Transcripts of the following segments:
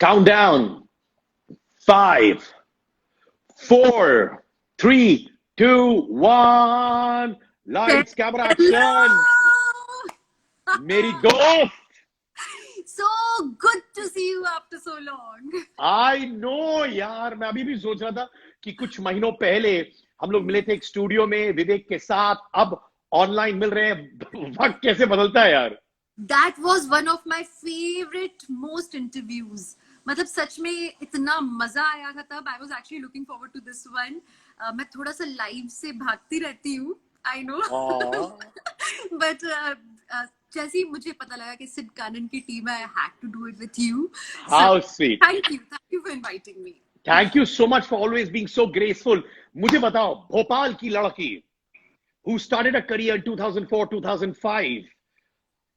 Countdown. 5, 4, 3, 2, 1. Lights, camera, action. मेरी दोस्त. So good to see you after so long. I know यार, मैं अभी भी सोच रहा था कि कुछ महीनों पहले हम लोग मिले थे एक स्टूडियो में विवेक के साथ, अब ऑनलाइन मिल रहे हैं. वक्त कैसे बदलता है यार. That was one of my favorite most interviews. मतलब सच में इतना मजा आया था तब. I was actually looking forward to this one. मैं थोड़ा सा लाइव से भागती रहती हूँ. I know. But जैसे ही मुझे पता लगा कि सिड कानन की टीम है, I had to do it with you. How sweet. Thank you for inviting me. Thank you so much for always being so graceful. मुझे बताओ, भोपाल की लड़की who started a career in 2004-2005,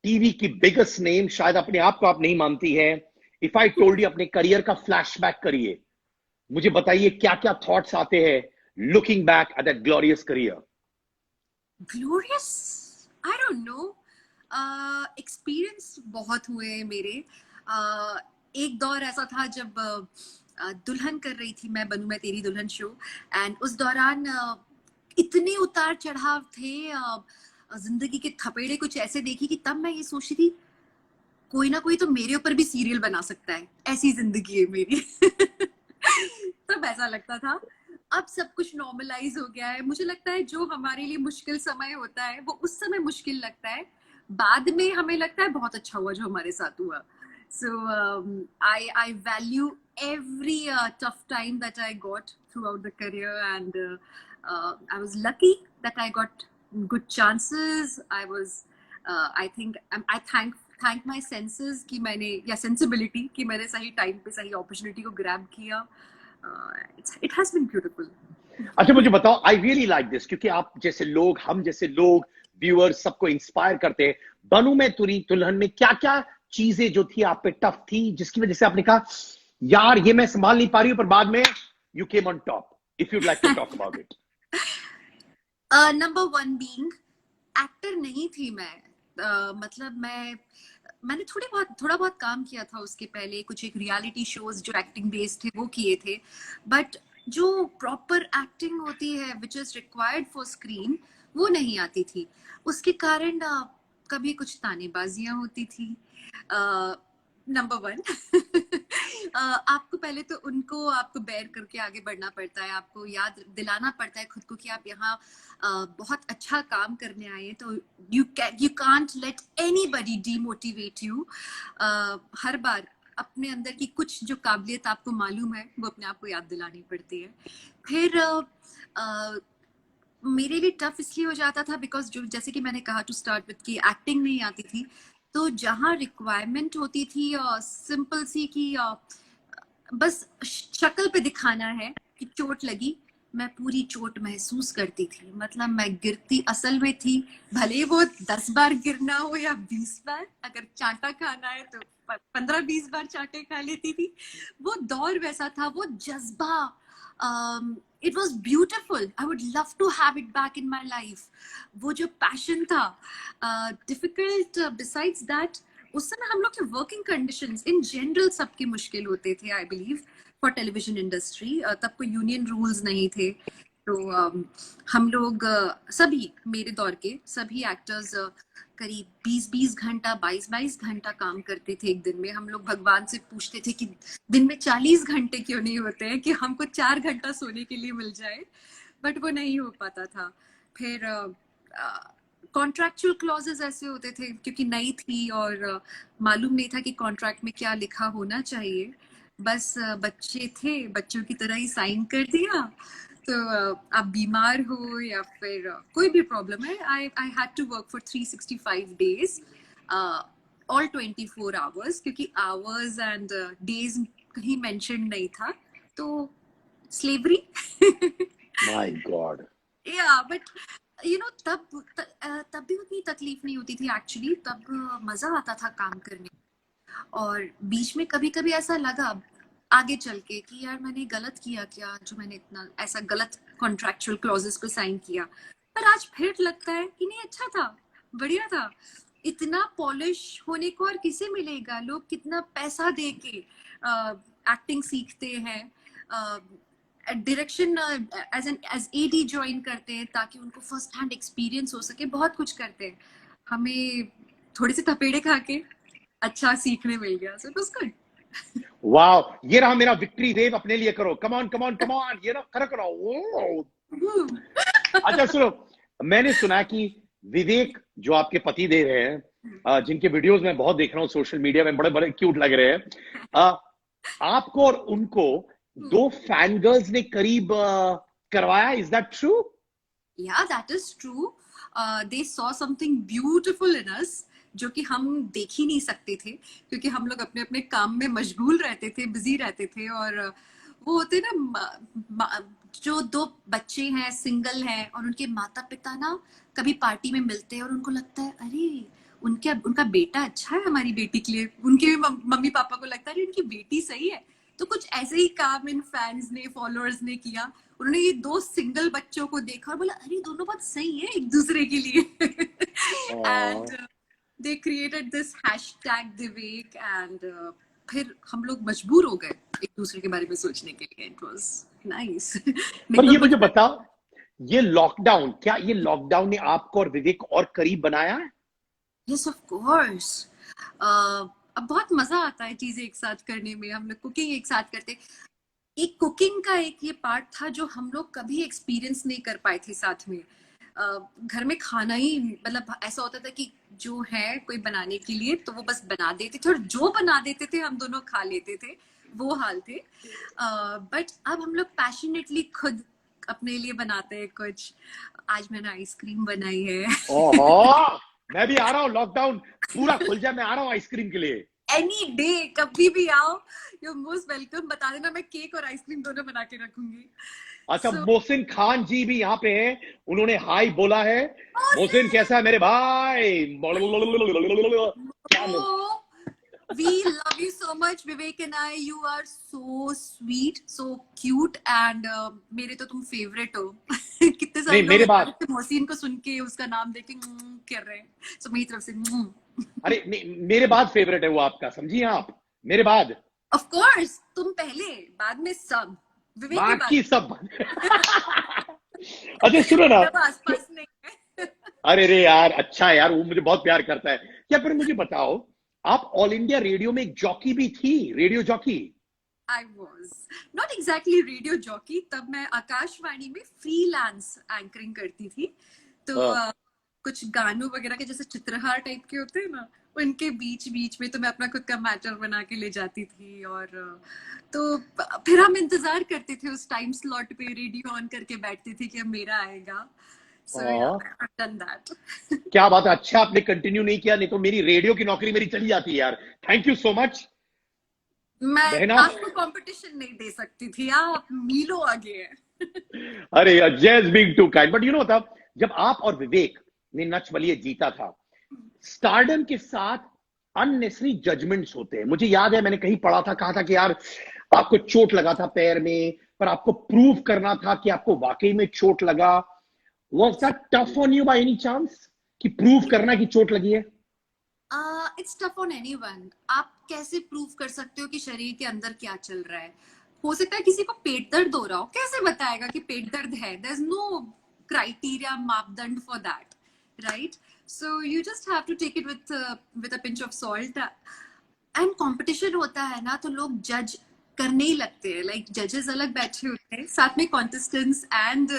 TV की बिगेस्ट नेम, शायद अपने आप को आप नहीं मानती है. इफ आई टोल्ड यू अपने करियर का फ्लैशबैक करिए, मुझे बताइए क्या क्या थॉट्स आते हैं looking back at that glorious career. Glorious? I don't know. Experience बहुत हुए मेरे. एक दौर ऐसा था जब दुल्हन कर रही थी मैं, बनूं मैं तेरी दुल्हन शो, एंड उस दौरान इतने उतार चढ़ाव थे, जिंदगी के थपेड़े कुछ ऐसे देखी कि तब मैं ये सोच रही थी कोई ना कोई तो मेरे ऊपर भी सीरियल बना सकता है, ऐसी जिंदगी है मेरी. तब ऐसा लगता था. अब सब कुछ नॉर्मलाइज हो गया है. मुझे लगता है जो हमारे लिए मुश्किल समय होता है वो उस समय मुश्किल लगता है, बाद में हमें लगता है बहुत अच्छा हुआ जो हमारे साथ हुआ. So I value every tough time that I got throughout the career, and I was lucky that I got good chances. I think I thank my senses कि मैंने, या sensibility कि मैंने सही टाइम पे सही opportunity को grab किया. It has been beautiful. अच्छा मुझे बताओ, आई रियली लाइक दिस, क्योंकि आप जैसे लोग, हम जैसे लोग, व्यूअर्स सबको इंस्पायर करते हैं. बनूं मैं तेरी दुल्हन में क्या क्या चीजें जो थी आप पे टफ थी, जिसकी वजह से आपने कहा यार ये मैं संभाल नहीं पा रही हूँ, पर बाद में you came on top. If you'd like to talk about it. Number 1 being actor नहीं थी मैं. मतलब मैंने थोड़ा बहुत काम किया था उसके पहले, कुछ एक रियलिटी शोज जो एक्टिंग बेस्ड थे वो किए थे, बट जो प्रॉपर एक्टिंग होती है which is required for screen वो नहीं आती थी. उसके कारण कभी कुछ तानेबाजियां होती थी. नंबर 1 आपको पहले तो आपको बेयर करके आगे बढ़ना पड़ता है. आपको याद दिलाना पड़ता है खुद को कि आप यहाँ बहुत अच्छा काम करने आए हैं. तो you can't let anybody demotivate you. हर बार अपने अंदर की कुछ जो काबिलियत आपको मालूम है वो अपने आप को याद दिलानी पड़ती है. फिर मेरे लिए टफ इसलिए हो जाता था बिकॉज जो जैसे कि मैंने कहा टू स्टार्ट विद कि एक्टिंग नहीं आती थी. तो जहाँ रिक्वायरमेंट होती थी सिंपल सी कि बस शक्ल पे दिखाना है कि चोट लगी, मैं पूरी चोट महसूस करती थी. मतलब मैं गिरती असल में थी, भले वो 10 बार गिरना हो या 20 बार. अगर चांटा खाना है तो 15-20 बार चांटे खा लेती थी. वो दौर वैसा था, वो जज्बा. It was beautiful. I would love to have it back in my life. वो जो पैशन था. Difficult besides that, उस समय हम लोग के वर्किंग कंडीशंस इन जनरल सबके मुश्किल होते थे. I believe for television industry तब कोई यूनियन रूल्स नहीं थे. तो हम लोग सभी, मेरे दौर के सभी एक्टर्स करीब 20-20 घंटा 22-22 घंटा काम करते थे एक दिन में. हम लोग भगवान से पूछते थे कि दिन में 40 घंटे क्यों नहीं होते हैं कि हमको 4 घंटा सोने के लिए मिल जाए, बट वो नहीं हो पाता था. फिर कॉन्ट्रैक्चुअल क्लॉजेस ऐसे होते थे क्योंकि नई थी और मालूम नहीं था कि कॉन्ट्रैक्ट में क्या लिखा होना चाहिए. बस बच्चे थे, बच्चों की तरह ही साइन कर दिया. तो आप बीमार हो या फिर कोई भी प्रॉब्लम है, I had to work for 365 days, all 24 hours, क्योंकि आवर्स एंड डेज कहीं मेंशन नहीं था. तो slavery. My god. Yeah but you know तब भी उतनी तकलीफ नहीं होती थी एक्चुअली. तब मजा आता था काम करने. और बीच में कभी कभी ऐसा लगा आगे चल के कि यार मैंने गलत किया क्या जो मैंने इतना ऐसा गलत कॉन्ट्रैक्चुअल क्लॉजेस पे साइन किया. पर आज फिर लगता है कि नहीं, अच्छा था, बढ़िया था. इतना पॉलिश होने को और किसे मिलेगा? लोग कितना पैसा दे के एक्टिंग सीखते हैं, डायरेक्शन एज एडी ज्वाइन करते हैं ताकि उनको फर्स्ट हैंड एक्सपीरियंस हो सके, बहुत कुछ करते हैं। हमें थोड़े से थपेड़े खा के अच्छा सीखने मिल गया, so it was good. Wow, ये रहा मेरा विक्ट्री वेव, अपने लिए करो, come on come on come on, ये ना करो करो। अच्छा सुनो, मैंने सुना कि विवेक जो आपके पति देव हैं, जिनके वीडियोस मैं बहुत देख रहा हूँ सोशल मीडिया में, बड़े बड़े क्यूट लग रहे हैं, आपको और उनको 2 फैन गर्ल्स ने करीब करवाया, is that true? Yeah, that is true. They saw something beautiful in us, जो कि हम देख ही नहीं सकते थे क्योंकि हम लोग अपने अपने काम में मशगूल रहते थे, बिजी रहते थे। और वो होते ना, जो 2 बच्चे हैं, सिंगल हैं, और उनके माता पिता ना कभी पार्टी में मिलते हैं और उनको लगता है अरे उनका बेटा अच्छा है हमारी बेटी के लिए, उनके मम्मी पापा को लगता है अरे उनकी बेटी सही है। तो कुछ ऐसे ही काम इन फैंस ने, फॉलोअर्स ने किया। उन्होंने ये 2 सिंगल बच्चों को देखा और बोला अरे दोनों बहुत सही है एक दूसरे के लिए। And they created this hashtag Divek, एंड फिर हम लोग मजबूर हो गए एक दूसरे के बारे में सोचने के लिए। It was nice. पर ये मुझे बताओ, ये लॉकडाउन, क्या ये लॉकडाउन ने आपको और विवेक और करीब बनाया है? Yes of course. अब बहुत मजा आता है चीजें एक साथ करने में। हम लोग कुकिंग एक साथ करते, एक कुकिंग का एक ये पार्ट था जो हम लोग कभी एक्सपीरियंस नहीं कर पाए थे साथ में। घर में खाना ही, मतलब ऐसा होता था कि जो है कोई बनाने के लिए तो वो बस बना देते थे और जो बना देते थे हम दोनों खा लेते थे, वो हाल थे। बट अब हम लोग पैशनेटली खुद अपने लिए बनाते हैं कुछ। आज मैंने आइसक्रीम बनाई है। ओहो, मैं भी आ रहा हूँ, लॉकडाउन पूरा खुल जाए मैं आ रहा हूँ आइसक्रीम के लिए। एनी डे, कभी भी आओ, यू मोस्ट वेलकम। बता देना, मैं केक और आइसक्रीम दोनों बना के रखूंगी। अच्छा, मोहसिन खान जी भी यहाँ पे हैं, उन्होंने हाई बोला है। मोहसिन कैसा है मेरे भाई? We love you so much, Vivek and I. You are so sweet, so cute, and मेरे तो तुम फेवरेट हो। कितने सारे लोग मेरे बात, मोहसिन को सुन के उसका नाम देके कर रहे हैं, so मेरी तरफ से। अरे मेरे बाद फेवरेट है वो आपका, समझिए आप, मेरे बाद। Of course, तुम पहले, बाद में सब, विवेक के बाकी बाद। सब। अच्छा सुनो ना, आसपास नहीं है। अरे रे यार, अच्छा है यार, वो मुझे बहुत प्यार करता है। क्या पर मुझे बताओ, आप ऑल इंडिया रेडियो में एक जॉकी भी थी, radio jockey? I was not exactly radio jockey, तब मैं आकाशवाणी में फ्रीलांस एंकरिंग करती थी। तो कुछ गानों वगैरह के जैसे चित्रहार टाइप के होते हैं ना, उनके बीच बीच में तो मैं अपना खुद का मैटर बना के ले जाती थी। और तो फिर हम इंतजार करते थे उस टाइम स्लॉट पे, रेडियो ऑन करके बैठते थे कि अब मेरा आएगा। So yeah, I've done that. क्या बात है, अच्छा आपने कंटिन्यू नहीं किया, नहीं तो मेरी रेडियो की नौकरी मेरी चली जाती है यार। Thank you so much. मैं आपको कंपटीशन नहीं दे सकती थी, आप मीलों आगे हैं। अरे Jazz being too kind, but you know तब जब आप और विवेक ने नच बलिए जीता था, स्टारडम के साथ अननेसेसरी जजमेंट्स होते हैं। मुझे याद है मैंने कहीं पढ़ा था, कहा था कि यार आपको चोट लगा था पैर में, पर आपको प्रूव करना था कि आपको वाकई में चोट लगा। Was that tough on you by any chance? कि प्रूव करना कि चोट लगी है? It's tough on anyone. आप कैसे प्रूव कर सकते हो कि शरीर के अंदर क्या चल रहा है? हो सकता है किसी को पेट दर्द हो रहा हो, कैसे बताएगा कि पेट दर्द है? There's no criteria, मापदंड for that, right? So you just have to take it with a pinch of salt. And competition होता है ना, तो लोग जज करने ही लगते हैं। लाइक जजेस अलग बैठे होते हैं, साथ में कॉन्टेस्टेंट्स एंड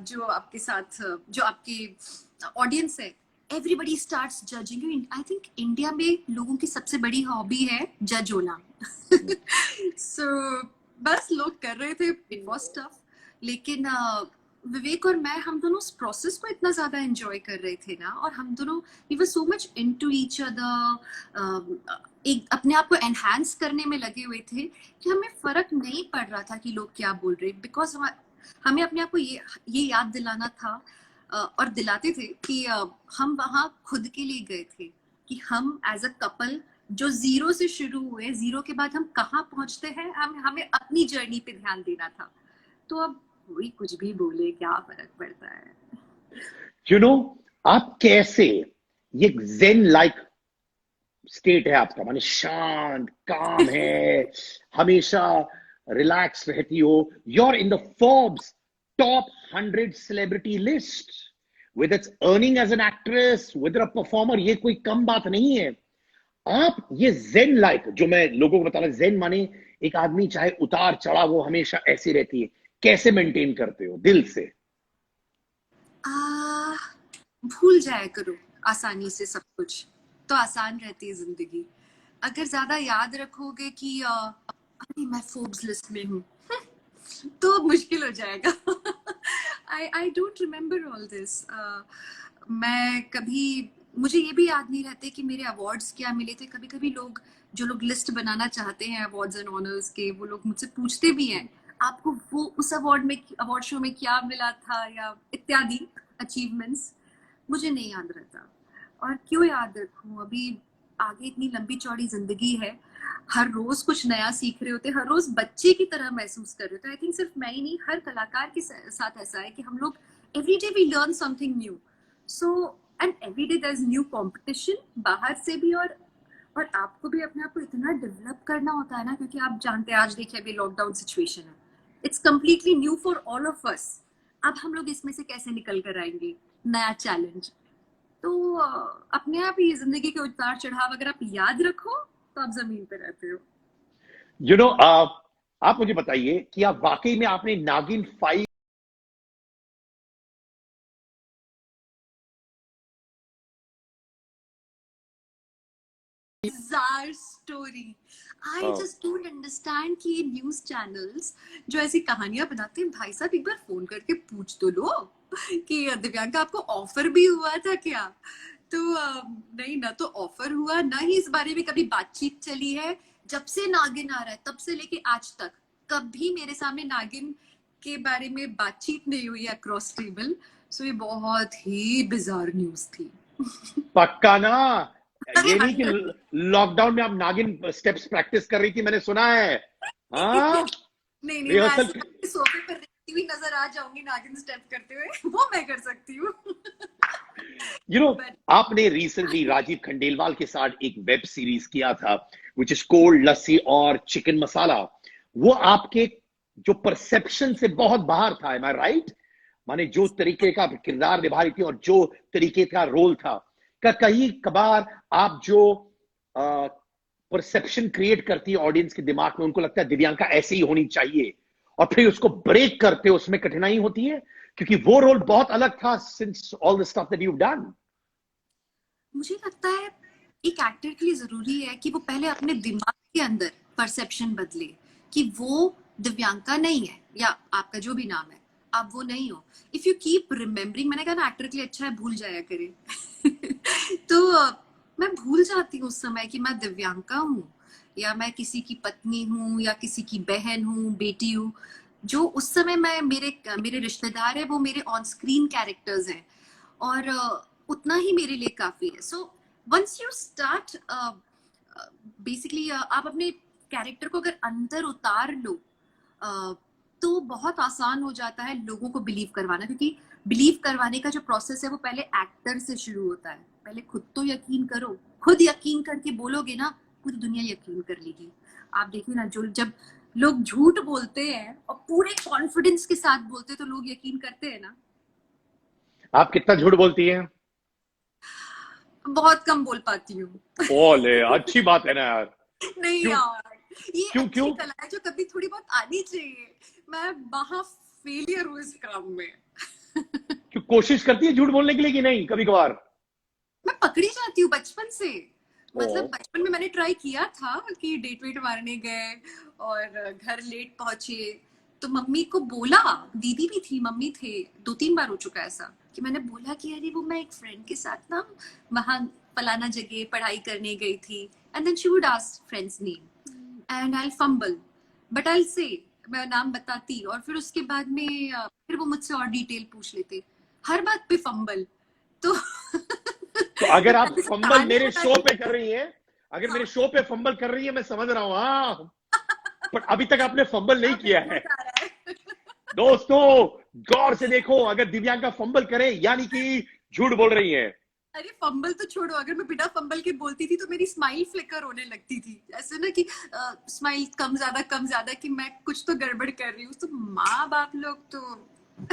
जो आपके साथ जो आपकी ऑडियंस है, everybody starts judging you. I think India में लोगों की सबसे बड़ी हॉबी है जज होना। सो बस लोग कर रहे थे, इट वाज टफ। लेकिन विवेक और मैं, हम दोनों उस प्रोसेस को इतना ज्यादा एंजॉय कर रहे थे ना, और हम दोनों we were so much into each other, एक अपने आप को एनहांस करने में लगे हुए थे कि हमें फर्क नहीं पड़ रहा था कि लोग क्या बोल रहे, बिकॉज हमें अपने आप को ये याद दिलाना था और दिलाते थे कि हम वहाँ खुद के लिए गए थे, कि हम एज अ कपल जो जीरो से शुरू हुए, जीरो के बाद हम कहाँ पहुंचते हैं, हमें अपनी जर्नी पे ध्यान देना था। तो अब कोई कुछ भी बोले, क्या फर्क पड़ता है? You know, आप कैसे ये जेन लाइक स्टेट है आपका, माने शांत काम है, हमेशा रिलैक्स रहती हो, you're in the Forbes top 100 celebrity list, whether it's earning as an actress, whether a performer, ये कोई कम बात नहीं है। आप ये जेन लाइफ जो मैं लोगों को बता रहा, जेन माने एक आदमी चाहे उतार चढ़ा वो हमेशा ऐसी रहती है, कैसे मेंटेन करते हो दिल से? आ, भूल जाया करो आसानी से सब कुछ, तो आसान रहती है जिंदगी। अगर ज्यादा याद रखोगे कि अरे मैं फोर्ब्स लिस्ट में हूँ तो मुश्किल हो जाएगा। I don't remember all this. मैं कभी, मुझे ये भी याद नहीं रहते कि मेरे अवार्ड्स क्या मिले थे। कभी कभी लोग, जो लोग लिस्ट बनाना चाहते हैं अवार्ड्स एंड ऑनर्स के, वो लोग मुझसे पूछते भी हैं आपको वो उस अवार्ड में, अवार्ड शो में क्या मिला था या इत्यादि अचीवमेंट्स। मुझे नहीं याद रहता, और क्यों याद रखूं? अभी आगे इतनी लंबी चौड़ी जिंदगी है, हर रोज कुछ नया सीख रहे होते, हर रोज बच्चे की तरह महसूस कर रहे होते। आई थिंक सिर्फ मैं ही नहीं, हर कलाकार के साथ ऐसा है कि हम लोग every day we learn something new. So and every day there is new competition, बाहर से भी और आपको भी अपने आप को इतना डेवलप करना होता है ना, क्योंकि आप जानते हैं आज देखिए अभी लॉकडाउन सिचुएशन है, it's completely new for all of us. अब हम लोग इसमें से कैसे निकल कर आएंगे, नया चैलेंज। तो अपने आप ही जिंदगी के उतार चढ़ाव अगर आप याद रखो तो आप जमीन पे रहते हो। यू नो आप मुझे बताइए कि आप वाकई में आपने नागिन 5 bizarre story. I just don't understand कि ये न्यूज चैनल्स जो ऐसी कहानियां बनाते हैं, भाई साहब एक बार फोन करके पूछ तो लो कि दिव्यांका आपको ऑफर भी हुआ था क्या? तो नहीं, ना तो ऑफर हुआ, ना ही इस बारे में कभी बातचीत चली है। जब से नागिन आ रहा है तब से लेके आज तक कभी मेरे सामने नागिन के बारे में बातचीत नहीं हुई अक्रॉस टेबल। सो ये बहुत ही बिजार न्यूज थी। पक्का ना? ये नहीं कि लॉकडाउन में आप नागिन स्टेप्स प्रैक्टिस कर रही थी, मैंने सुना है। हाँ नहीं मैं ऐसे सोफे पर रहती हुई नजर आ जाऊंगी नागिन स्टेप करते हुए, वो मैं कर सकती हूँ। यू नो आपने रिसेंटली राजीव खंडेलवाल के साथ एक वेब सीरीज किया था विच इज कोल्ड लस्सी और चिकन मसाला। वो आपके जो परसेप्शन से बहुत बाहर था, एम आई राइट? माने जो तरीके का किरदार निभा रही थी और जो तरीके का रोल था, कहीं कभार आप जो परसेप्शन क्रिएट करती है ऑडियंस के दिमाग में, उनको लगता है दिव्यांका ऐसे ही होनी चाहिए, और फिर उसको ब्रेक करते हो उसमें कठिनाई होती है? क्योंकि वो रोल बहुत अलग था since all the stuff that you have done. मुझे लगता है एक एक्टर के लिए जरूरी है कि वो पहले अपने दिमाग के अंदर परसेप्शन बदले कि वो दिव्यांका नहीं है, या आपका जो भी नाम है आप वो नहीं हो। इफ यू कीप रिमेम्बरिंग, मैंने कहा ना एक्टर के लिए अच्छा है भूल जाया करे। तो मैं भूल जाती हूँ उस समय कि मैं दिव्यांका हूँ, या मैं किसी की पत्नी हूँ, या किसी की बहन हूँ, बेटी हूँ। जो उस समय मैं, मेरे रिश्तेदार है वो मेरे ऑन स्क्रीन कैरेक्टर्स हैं, और उतना ही मेरे लिए काफी है। So once you start basically आप अपने कैरेक्टर को अगर अंदर उतार लो तो बहुत आसान हो जाता है लोगों को बिलीव करवाना, क्योंकि बिलीव करवाने का जो प्रोसेस है वो पहले एक्टर से शुरू होता है। पहले खुद तो यकीन करो, खुद यकीन करके बोलोगे ना, पूरी दुनिया यकीन कर लेगी। आप देखिए ना, जो जब लोग झूठ बोलते हैं और पूरे कॉन्फिडेंस के साथ बोलते हैं तो लोग यकीन करते हैं ना। आप कितना झूठ बोलती हैं? बहुत कम बोल पाती हूँ। ओले, अच्छी बात है ना यार। नहीं यार, ये क्यों अच्छी कला है जो कभी थोड़ी बहुत आनी चाहिए। मैं महा फेलियर हूँ इस काम में। क्यों कोशिश करती है झूठ बोलने के लिए कि नहीं कभी कभार? मैं पकड़ी जाती हूँ बचपन से। मतलब बचपन में मैंने ट्राई किया था कि डेट वेट मारने गए और घर लेट पहुंचे, तो मम्मी को बोला, दीदी भी थी मम्मी थे, 2-3 बार हो चुका है ऐसा कि मैंने बोला कि अरे वो मैं एक फ्रेंड के साथ ना वहां फलाना जगह पढ़ाई करने गई थी, and then she would ask friends name and I fumble, but I say मैं नाम बताती, और फिर उसके बाद में फिर वो मुझसे और डिटेल पूछ लेते, हर बात पे फंबल। तो अगर आप फंबल मेरे शो पे कर रही हैं, अगर मेरे शो पे फंबल कर रही है, मैं समझ रहा हूँ, हाँ, पर अभी तक आपने फंबल नहीं किया है। दोस्तों गौर से देखो, अगर दिव्यांका फंबल करे यानी कि झूठ बोल रही है। अरे फंबल तो छोड़ो, अगर मैं बिना फंबल के बोलती थी तो मेरी स्माइल फ्लिकर होने लगती थी, ऐसे ना कि स्माइल कम ज्यादा कि मैं कुछ तो गड़बड़ कर रही हूँ। तो माँ बाप लोग तो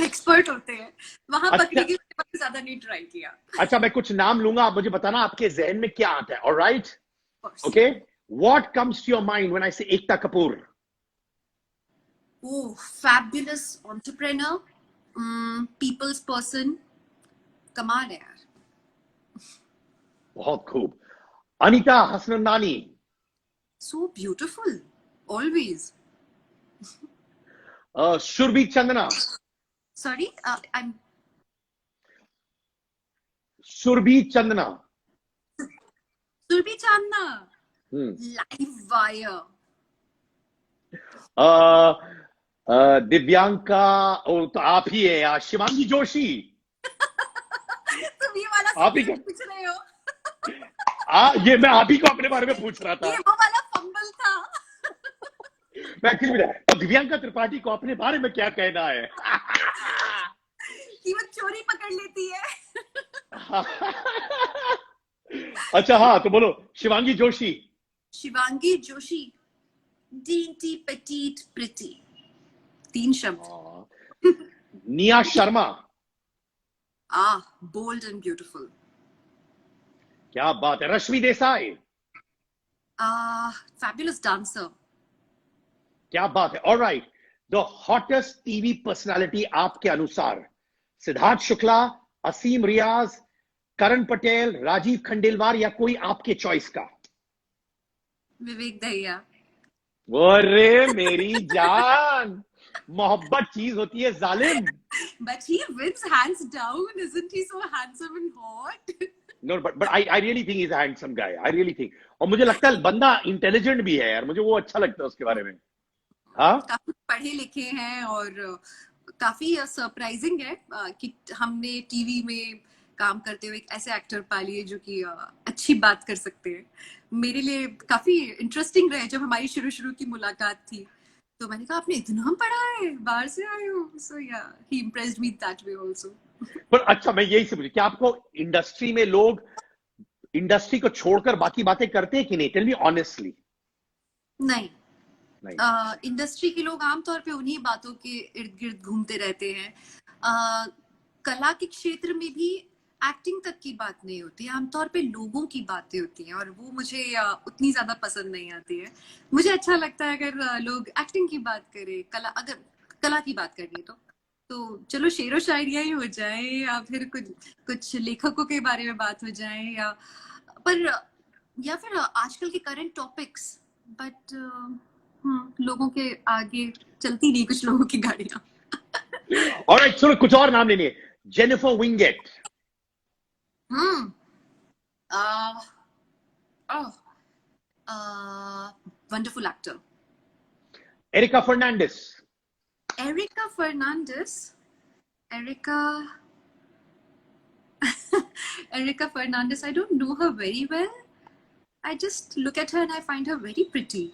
एक्सपर्ट होते हैं, वहां अच्छा पकने के लिए ज्यादा नहीं ट्राई किया। अच्छा, मैं कुछ नाम लूंगा, आप मुझे बताना आपके जहन में क्या आता है। Alright, course. Okay, what comes to your mind when I say Ekta Kapoor? Oh, fabulous entrepreneur, people's person, कमाल है यार। बहुत खूब। Anita Hassanandani. So beautiful, always. Surbhi Chandna. Sorry, I am Surbhi Chandna. Surbhi Chandna, hmm. Live wire. Divyanka, ओ तो आप ही है यार, शिवांगी जोशी। तुम ये वाला आप ही सवाल क्या? पूछ रहे हो? ये मैं आप ही को अपने बारे में पूछ रहा था। ये वो वाला फंबल था मैं एक्चुअली, तो दिव्यांका त्रिपाठी को अपने बारे में क्या कहना है? कि वो चोरी पकड़ लेती है। अच्छा हाँ, तो बोलो शिवांगी जोशी। शिवांगी जोशी, डींटी पेटीट प्रिटी, 3 शब्द। Nia Sharma. Bold and beautiful. क्या बात है। रश्मि देसाई। Fabulous dancer. क्या बात है। Alright, the hottest TV personality आपके अनुसार? सिद्धार्थ शुक्ला, असीम रियाज, करण पटेल, राजीव खंडेलवाल, या कोई आपके चॉइस का? विवेक दहिया। अरे मेरी जान, मोहब्बत चीज होती है जालिम। But he wins hands down, isn't he so handsome and hot? No, but I really think is handsome guy, I really think. और मुझे लगता है बंदा इंटेलिजेंट भी है यार, मुझे वो अच्छा लगता है उसके बारे में। हाँ, काफी पढ़े लिखे हैं, और काफी सरप्राइजिंग है कि हमने टीवी में काम करते हुए एक ऐसे एक्टर पा लिए जो कि अच्छी बात कर सकते हैं। मेरे लिए काफी इंटरेस्टिंग रहे जब हमारी शुरू शुरू की मुलाकात थी, तो मैंने कहा आपने इतना पढ़ा है, बाहर से आए हो। So yeah he impressed me that way also. पर अच्छा मैं यही से पूछू, क्या आपको इंडस्ट्री में लोग इंडस्ट्री को छोड़कर बाकी बातें करते हैं कि नहीं? Tell me honestly. नहीं, नहीं। इंडस्ट्री के लोग आमतौर पे उन्हीं बातों के इर्द गिर्द घूमते रहते हैं। कला के क्षेत्र में भी एक्टिंग तक की बात नहीं होती, आमतौर पे लोगों की बातें होती हैं, और वो मुझे उतनी ज्यादा पसंद नहीं आती है। मुझे अच्छा लगता है अगर लोग एक्टिंग की बात करें, कला, अगर कला की बात करनी तो चलो शेरो शायरिया ही हो जाए, या फिर कुछ कुछ लेखकों के बारे में बात हो जाए, पर या फिर आजकल के करंट टॉपिक्स। बट लोगों के आगे चलती नहीं कुछ लोगों की गाड़ियां। ऑलराइट, चलो कुछ और नाम लेने। Jennifer Winget. Hmm wonderful actor. Erica Fernandes. Erica Fernandes, Erica Erica Fernandes, I don't know her very well. I just look at her and I find her very pretty.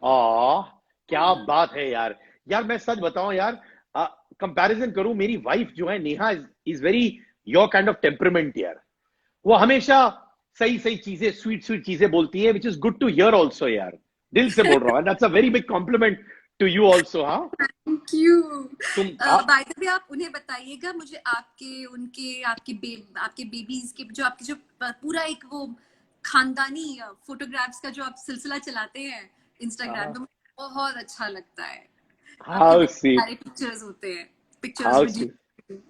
आ, क्या बात है यार। यार मैं सच बताऊं यार, कंपैरिजन करूं, मेरी वाइफ जो है Neha is very your kind of temperament यार। वो हमेशा सही सही चीजें, स्वीट स्वीट चीजें बोलती है, which is good to hear also यार। दिल से बोल रहा हूँ, that's a very big compliment to you also. हाँ, Thank you. तुम बाय द वे आप उन्हें बताइएगा मुझे, आपके उनके आपके बेबीज के जो आपके जो पूरा एक वो खानदानी फोटोग्राफ्स का जो आप सिलसिला चलाते हैं इंस्टाग्राम पे, मुझे बहुत अच्छा लगता है। आपके हाउ बहुत स्वीट, सारे पिक्चर्स होते हैं, पिक्चर्स हाउ वीडियो। स्वीट।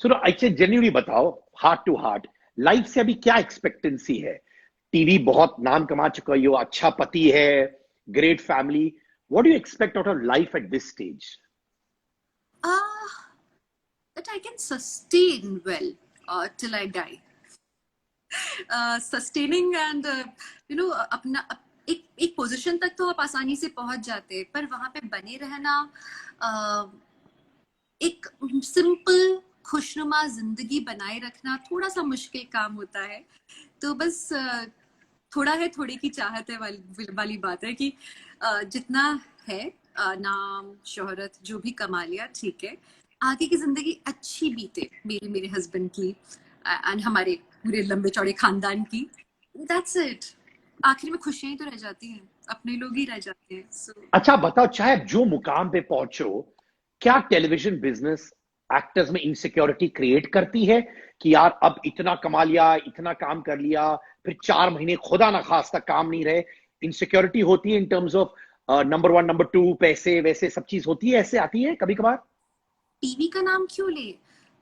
सुनो अच्छा, जेन्युइनली बताओ, हार्ट टू हार्ट, लाइफ से अभी क्या एक्सपेक्टेंसी है? टीवी बहुत नाम कमा चुका हो, अच्छा पति है, great family, what do you expect out of life at this stage? That I can sustain well till I die. Sustaining and अपना एक पोजीशन तक तो आप आसानी से पहुंच जाते हैं, पर वहां पे बने रहना, एक सिंपल खुशनुमा जिंदगी बनाए रखना थोड़ा सा मुश्किल काम होता है। तो बस थोड़ा है थोड़ी की चाहत है वाली बात है कि जितना है, नाम शोहरत जो भी कमा लिया ठीक है, आगे की जिंदगी अच्छी बीते मेरे हस्बैंड की, एंड हमारे पूरे लंबे चौड़े खानदान की, दैट्स इट। आखिर में खुशियां ही तो रह जाती हैं, अपने लोग ही रह जाते हैं। अच्छा बताओ, चाहे आप जो मुकाम पे पहुंचो, क्या टेलीविजन बिजनेस एक्टर्स में इनसिक्योरिटी क्रिएट करती है कि यार अब इतना कमा लिया, इतना काम कर लिया, फिर 4 महीने खुदा ना खास्ता काम नहीं रहे, इनसिक्योरिटी होती है in terms of number 1 number 2 पैसे वैसे सब चीज होती है, ऐसे आती है कभी कभार? टीवी का नाम क्यों ले,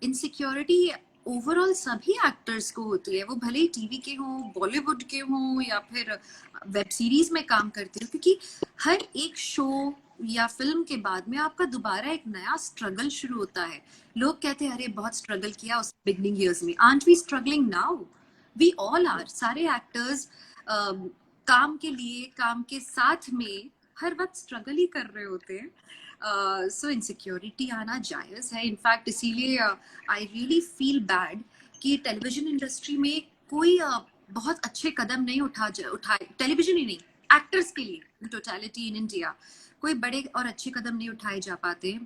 इनसिक्योरिटी ओवरऑल सभी एक्टर्स को होती है, वो भले ही टीवी के हों, बॉलीवुड के हों, या फिर वेब सीरीज में काम करते हो, क्योंकि हर एक शो या फिल्म के बाद में आपका दोबारा एक नया स्ट्रगल शुरू होता है। लोग कहते हैं अरे बहुत स्ट्रगल किया उस बिगनिंग ईयर्स में, aren't we struggling now? We all are, सारे एक्टर्स काम के लिए, काम के साथ में हर वक्त स्ट्रगल ही कर रहे होते हैं। सो इनसिक्योरिटी आना जायज है। इनफैक्ट इसीलिए आई रियली फील बैड कि टेलीविजन इंडस्ट्री में कोई बहुत अच्छे कदम नहीं उठाए, टेलीविजन ही नहीं, एक्टर्स के लिए टोटलिटी इन इंडिया कोई बड़े और अच्छे कदम नहीं उठाए जा पाते।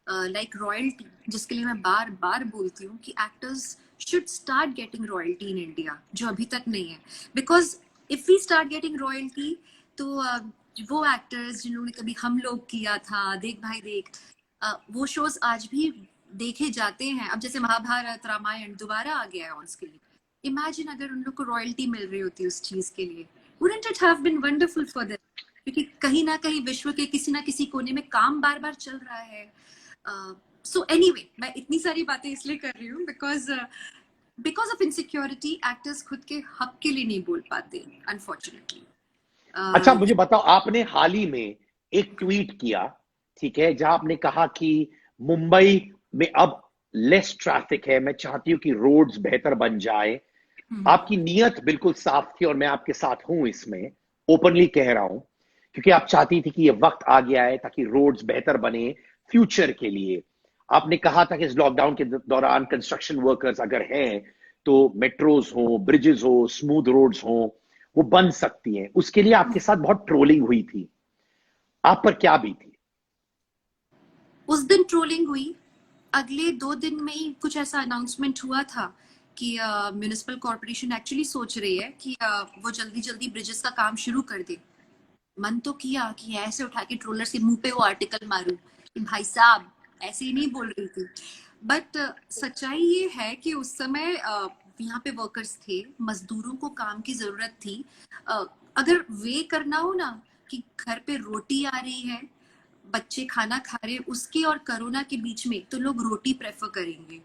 लाइक रॉयल्टी, जिसके लिए मैं बार बार बोलती हूँ कि actors should start getting royalty in India, जो अभी तक नहीं है। Because if we start getting royalty, तो वो एक्टर्स जिन्होंने कभी हम लोग किया था, देख भाई देख, वो शोज आज भी देखे जाते हैं। अब जैसे महाभारत, रामायण दोबारा आ गया है ऑन स्क्रीन, इमेजिन अगर उन लोग को रॉयल्टी मिल रही होती उस चीज के लिए, wouldn't it have been wonderful for them? क्योंकि कहीं ना कहीं विश्व के किसी ना किसी कोने में काम बार बार चल रहा है। सो एनीवे, मैं इतनी सारी बातें इसलिए कर रही हूँ बिकॉज ऑफ इनसिक्योरिटी एक्टर्स खुद के हक के लिए नहीं बोल पाते, अनफॉर्चुनेटली। अच्छा मुझे बताओ, आपने हाल ही में एक ट्वीट किया, ठीक है, जहां आपने कहा कि मुंबई में अब लेस ट्रैफिक है, मैं चाहती हूं कि रोड्स बेहतर बन जाए। आपकी नीयत बिल्कुल साफ थी और मैं आपके साथ हूं इसमें, ओपनली कह रहा हूं, क्योंकि आप चाहती थी कि ये वक्त आ गया है ताकि रोड्स बेहतर बने फ्यूचर के लिए। आपने कहा था कि इस लॉकडाउन के दौरान कंस्ट्रक्शन वर्कर्स अगर हैं तो मेट्रोज हो, ब्रिजेस हो, स्मूथ रोड्स हो, वो बन सकती हैं। उसके लिए आपके साथ बहुत ट्रोलिंग हुई थी, आप पर क्या बीती? उस दिन ट्रोलिंग हुई, अगले 2 दिन में ही कुछ ऐसा अनाउंसमेंट हुआ था कि म्युनिसिपल कॉर्पोरेशन एक्चुअली सोच रही है कि वो जल्दी जल्दी ब्रिजेस का काम शुरू कर दे। मन तो किया कि ऐसे उठा के ट्रोलर के मुंह पे वो आर्टिकल मारूं कि भाई साहब ऐसे ही नहीं बोल रही थी। बट सच्चाई ये है कि उस समय यहाँ पे वर्कर्स थे, मजदूरों को काम की जरूरत थी। अगर वे करना हो ना कि घर पे रोटी आ रही है, बच्चे खाना खा रहे, उसके और कोरोना के बीच में तो लोग रोटी प्रेफर करेंगे।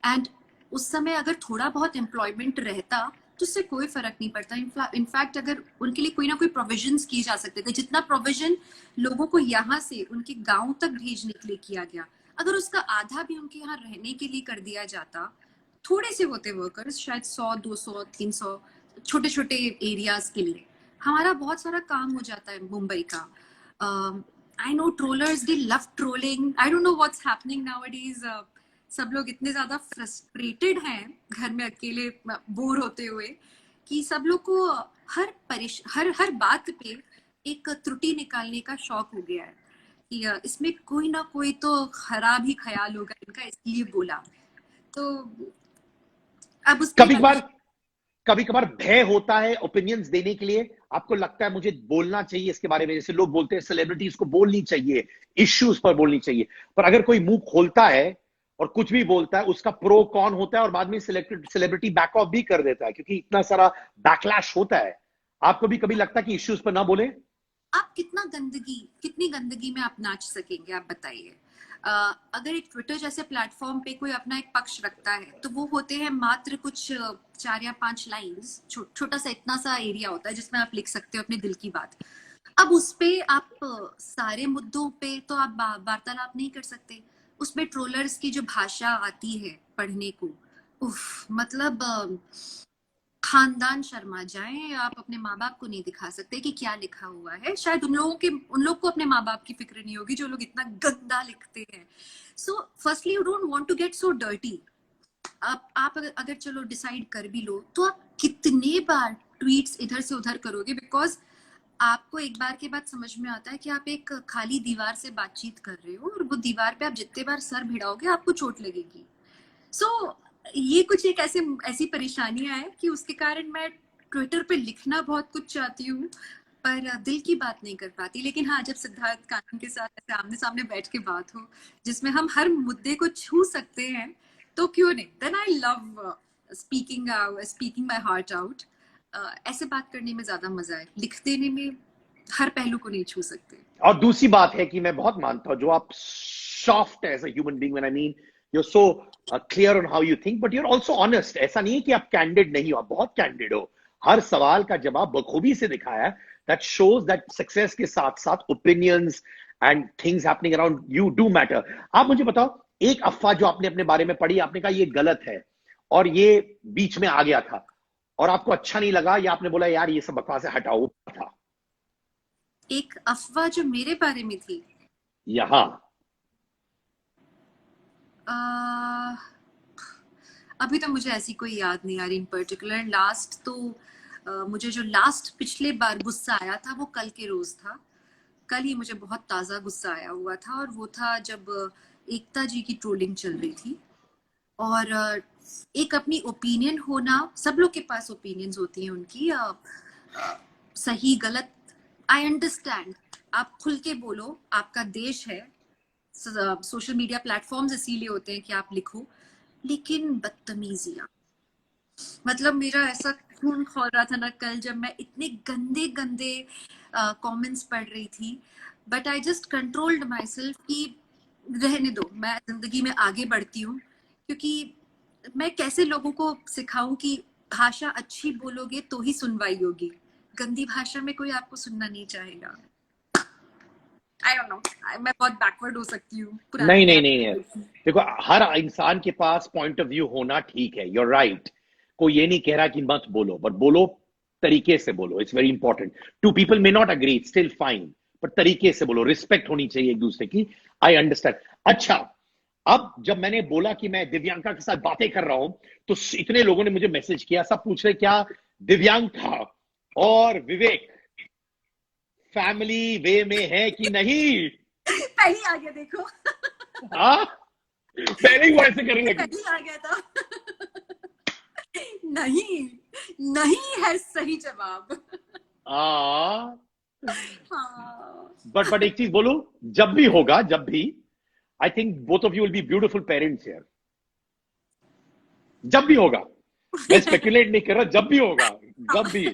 एंड उस समय अगर थोड़ा बहुत एम्प्लॉयमेंट रहता तो उससे कोई फर्क नहीं पड़ता। इनफैक्ट अगर उनके लिए कोई ना कोई प्रोविजंस किए जा सकते थे, जितना प्रोविजन लोगों को यहाँ से उनके गांव तक भेजने के लिए किया गया, अगर उसका आधा भी उनके यहाँ रहने के लिए कर दिया जाता, थोड़े से होते वर्कर्स, शायद 100, 200, 300 छोटे छोटे एरियाज के लिए, हमारा बहुत सारा काम हो जाता है मुंबई का। I know trollers, they love trolling, I don't know what's happening nowadays. सब लोग इतने ज्यादा फ्रस्ट्रेटेड हैं घर में अकेले बोर होते हुए कि सब लोग को हर बात पे एक त्रुटि निकालने का शौक हो गया है कि इसमें कोई ना कोई तो खराब ही ख्याल होगा इनका, इसलिए बोला। तो अब उस कभी कभार कभी कभार भय होता है ओपिनियंस देने के लिए, आपको लगता है मुझे बोलना चाहिए इसके बारे में, जैसे लोग बोलते हैं सेलिब्रिटीज को बोलनी चाहिए, इश्यूज पर बोलनी चाहिए, पर अगर कोई मुंह खोलता है और कुछ भी बोलता है, उसका प्रो कौन होता है और बाद में सेलिब्रिटी बैक ऑफ भी कर देता है क्योंकि इतना सारा बैकलैश होता है। आपको भी कभी लगता है कि इश्यूज पर ना बोले? आप कितनी गंदगी में आप नाच सकेंगे, आप बताइए। अगर एक ट्विटर जैसे प्लेटफॉर्म पे कोई अपना एक पक्ष रखता है तो वो होते हैं मात्र कुछ 4 या 5 लाइंस, छोटा सा इतना सा एरिया होता है जिसमें आप लिख सकते हो अपने दिल की बात। अब उस पे आप सारे मुद्दों पे तो आप वार्तालाप नहीं कर सकते। उसमें ट्रोलर्स की जो भाषा आती है पढ़ने को, उफ, मतलब खानदान शर्मा जाए। आप अपने माँ बाप को नहीं दिखा सकते कि क्या लिखा हुआ है। शायद उन लोग को अपने माँ बाप की फिक्र नहीं होगी जो लोग इतना गंदा लिखते हैं। So firstly you don't want to get so dirty. आप अगर चलो डिसाइड कर भी लो तो आप कितने बार ट्वीट्स इधर से उधर करोगे, बिकॉज आपको एक बार के बाद समझ में आता है कि आप एक खाली दीवार से बातचीत कर रहे हो और वो दीवार पे आप जितने बार सर भिड़ाओगे आपको चोट लगेगी। सो ये कुछ एक ऐसी परेशानियां हैं कि उसके कारण मैं ट्विटर पे लिखना बहुत कुछ चाहती हूँ, पर दिल की बात नहीं कर पाती। लेकिन हाँ, जब सिद्धार्थ कानन के साथ ऐसे आमने सामने बैठ के बात हो, जिसमें हम हर मुद्दे को छू सकते हैं, तो क्यों नहीं। Then I love speaking my heart out. ऐसे बात करने में ज्यादा मजा है, लिख देने में हर पहलू को नहीं छू सकते। और दूसरी बात है कि मैं बहुत मानता हूं जो आप soft as a human being, when I mean you are so clear on how you think, but you are also honest. ऐसा नहीं है कि आप कैंडिड नहीं हो, आप बहुत कैंडिड हो। हर सवाल का जवाब बखूबी से दिखाया है। दैट शोज दैट सक्सेस के साथ साथ opinions and things happening around you do matter. आप मुझे बताओ, एक अफवाह जो आपने अपने बारे में पढ़ी, आपने कहा ये गलत है और ये बीच में आ गया था और आपको अच्छा नहीं लगा, या आपने बोला यार ये सब बकवास है, हटाओ था? एक अफवाह जो मेरे बारे में थी, यहां अ, अभी तो मुझे ऐसी कोई याद नहीं आ रही इन पर्टिकुलर। लास्ट तो मुझे जो लास्ट पिछले बार गुस्सा आया था वो कल के रोज था। कल ही मुझे बहुत ताजा गुस्सा आया हुआ था, और वो था जब एकता जी की ट्रोलिंग चल रही थी। और एक अपनी ओपिनियन होना, सब लोग के पास ओपिनियंस होती हैं उनकी, सही गलत, आई अंडरस्टैंड। आप खुल के बोलो, आपका देश है, सोशल मीडिया प्लेटफॉर्म्स इसीलिए होते हैं कि आप लिखो। लेकिन बदतमीजियां, मतलब मेरा ऐसा खून खौल रहा था ना कल, जब मैं इतने गंदे गंदे कमेंट्स पढ़ रही थी। But I just controlled my self कि रहने दो, मैं जिंदगी में आगे बढ़ती हूँ। क्योंकि मैं कैसे लोगों को सिखाऊं कि भाषा अच्छी बोलोगे तो ही सुनवाई होगी, गंदी भाषा में कोई आपको सुनना नहीं चाहेगा। आई डोंट नो, मैं बहुत बैकवर्ड हो सकती हूँ, पुरानी नहीं नहीं ज्ञान। नहीं है। देखो, हर इंसान के पास पॉइंट ऑफ व्यू होना ठीक है, यूर राइट। कोई ये नहीं कह रहा कि मत बोलो, बट बोलो तरीके से बोलो। It's very important. Two people may not agree, still fine, पर तरीके से बोलो, रिस्पेक्ट होनी चाहिए एक दूसरे की। I understand. अच्छा, अब जब मैंने बोला कि मैं दिव्यांका के साथ बातें कर रहा हूं, तो इतने लोगों ने मुझे मैसेज किया, सब पूछ रहे क्या दिव्यांका और विवेक फैमिली वे में है कि नहीं? पहले आ गया देखो। हाँ, पहले ही वो ऐसे करने लगी। पहले आ गया था। नहीं, नहीं है सही जवाब। हाँ, हाँ। बट एक चीज बोलूं, जब भी होगा, जब भी, I think both of you will be beautiful parents here. जब भी होगा, मैं स्पेकुलेट नहीं कर रहा, जब भी होगा, जब भी।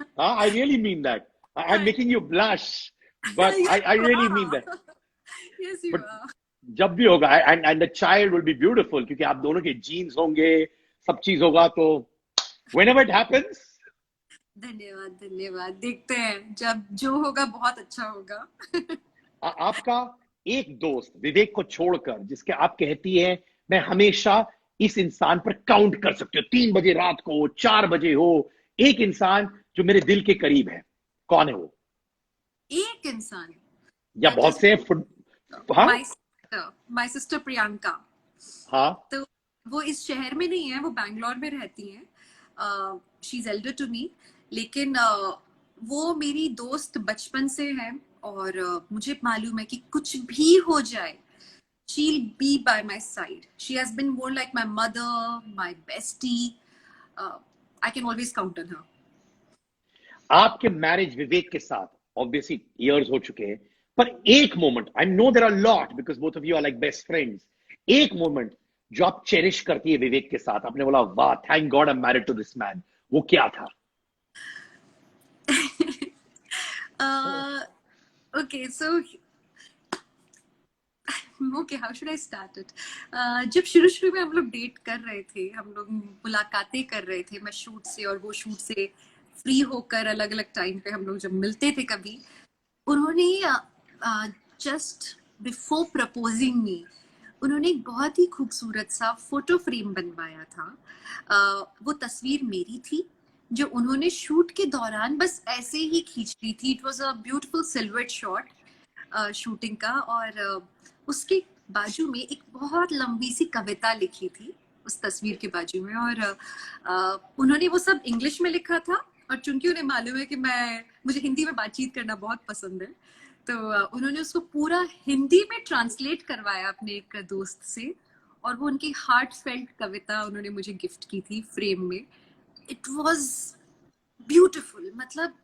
हाँ, I really mean that. I am making you blush, but Yes, I you really mean are. That. Yes, you but are. जब भी होगा, and the child will be beautiful, क्योंकि आप दोनों के जीन्स होंगे, सब चीज होगा, तो व्हेनेवर इट हैपेंस। धन्यवाद, धन्यवाद। देखते हैं, जब जो होगा बहुत अच्छा होगा। आपका एक दोस्त विवेक को छोड़कर, जिसके आप कहती है मैं हमेशा इस इंसान पर काउंट कर सकती हूँ, 3 बजे रात को, 4 बजे हो, एक इंसान जो मेरे दिल के करीब है, कौन है वो? एक इंसान, या दैट बहुत इज से हाँ, माय सिस्टर प्रियंका। हाँ। तो वो इस शहर में नहीं है, वो बैंगलोर में रहती हैं। She is elder to me. लेकिन वो मेरी दोस्त बचपन से है, और मुझे मालूम है कि कुछ भी हो जाए, she'll be by my side. She has been more like my mother, my bestie. I can always count on her. आपके मैरिज विवेक के साथ ऑब्वियसली इयर्स हो चुके हैं, पर एक moment, I know there are lot because both of you are like best friends, एक moment जो आप चेरिश करती है विवेक के साथ, आपने बोला वाह thank god I am married to this man, वो क्या था? uh, okay, so okay, how should I start it? जब शुरू शुरू में हम लोग डेट कर रहे थे, हम लोग मुलाकातें कर रहे थे, मैं शूट से और वो शूट से फ्री होकर अलग अलग टाइम पे हम लोग जब मिलते थे कभी, उन्होंने जस्ट बिफोर प्रपोजिंग मी, उन्होंने एक बहुत ही खूबसूरत सा फोटो फ्रेम बनवाया था। वो तस्वीर मेरी थी, जो उन्होंने शूट के दौरान बस ऐसे ही खींच ली थी। It was a beautiful silvered shot shooting का। और उसके बाजू में एक बहुत लंबी सी कविता लिखी थी उस तस्वीर के बाजू में। और उन्होंने वो सब इंग्लिश में लिखा था, और चूंकि उन्हें मालूम है कि मुझे हिंदी में बातचीत करना बहुत पसंद है, तो उन्होंने उसको पूरा हिंदी में ट्रांसलेट करवाया अपने एक दोस्त से, और वो उनकी हार्ट फेल्ट कविता उन्होंने मुझे गिफ्ट की थी फ्रेम में. It was beautiful. मतलब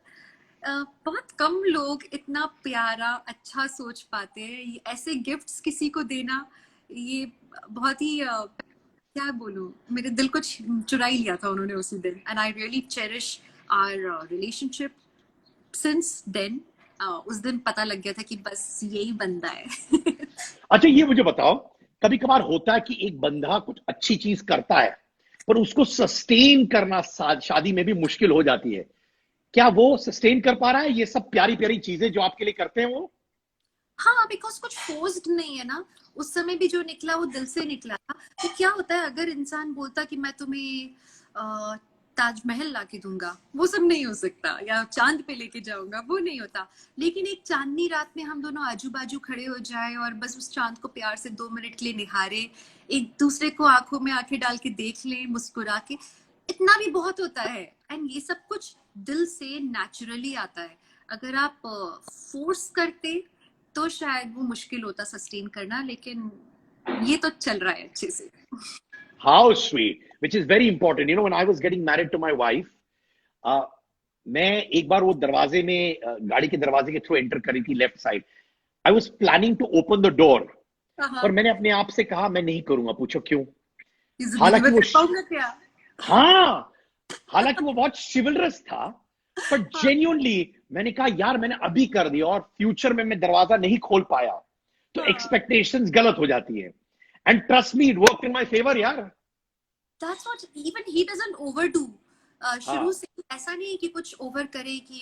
बहुत कम लोग इतना प्यारा अच्छा सोच पाते हैं. ऐसे गिफ्ट्स किसी को देना, ये बहुत ही क्या बोलूं, मेरे दिल को चुरा ही लिया था उन्होंने उसी दिन. And I really cherish our relationship since then. उस दिन पता लग गया था कि बस यही बंदा है. अच्छा ये मुझे बताओ, कभी कभार होता है कि एक बंदा कुछ अच्छी चीज करता है पर उसको सस्टेन करना शादी में भी मुश्किल हो जाती है. क्या वो सस्टेन कर पा रहा है ये सब प्यारी प्यारी चीजें जो आपके लिए करते हैं वो? हाँ, बिकॉज कुछ फोर्स्ड नहीं है ना. उस समय भी जो निकला वो दिल से निकला था. तो क्या होता है अगर इंसान बोलता कि मैं तुम्हें ताजमहल ला के दूंगा, वो सब नहीं हो सकता. या चांद पे लेके जाऊंगा, वो नहीं होता. लेकिन एक चांदनी रात में हम दोनों आजू बाजू खड़े हो जाए और बस उस चांद को प्यार से 2 मिनट के लिए निहारे, एक दूसरे को आंखों में आंखें डाल के देख लें मुस्कुरा के, इतना भी बहुत होता है. एंड ये सब कुछ दिल से नेचुरली आता है. अगर आप फोर्स करते तो शायद वो मुश्किल होता सस्टेन करना. लेकिन ये तो चल रहा है अच्छे से. How sweet, which is very important. You know, when I was getting married to my wife, मैं एक बार वो दरवाजे में गाड़ी के दरवाजे के थ्रू एंटर करी थी left side. I was planning to open the door, पर मैंने अपने आप से कहा मैं नहीं करूंगा. पूछो क्यों? हालांकि वो क्या? हाँ, हालांकि वो बहुत शिवलरस था, पर जेन्युइनली मैंने कहा यार मैंने अभी कर दिया और फ्यूचर में मैं दरवाजा नहीं खोल पाया तो एक्सपेक्टेशंस गलत हो जाती है. And trust me, it worked in my favour यार. That's what even he doesn't overdo. शुरू से ऐसा नहीं कि कुछ ओवर करे कि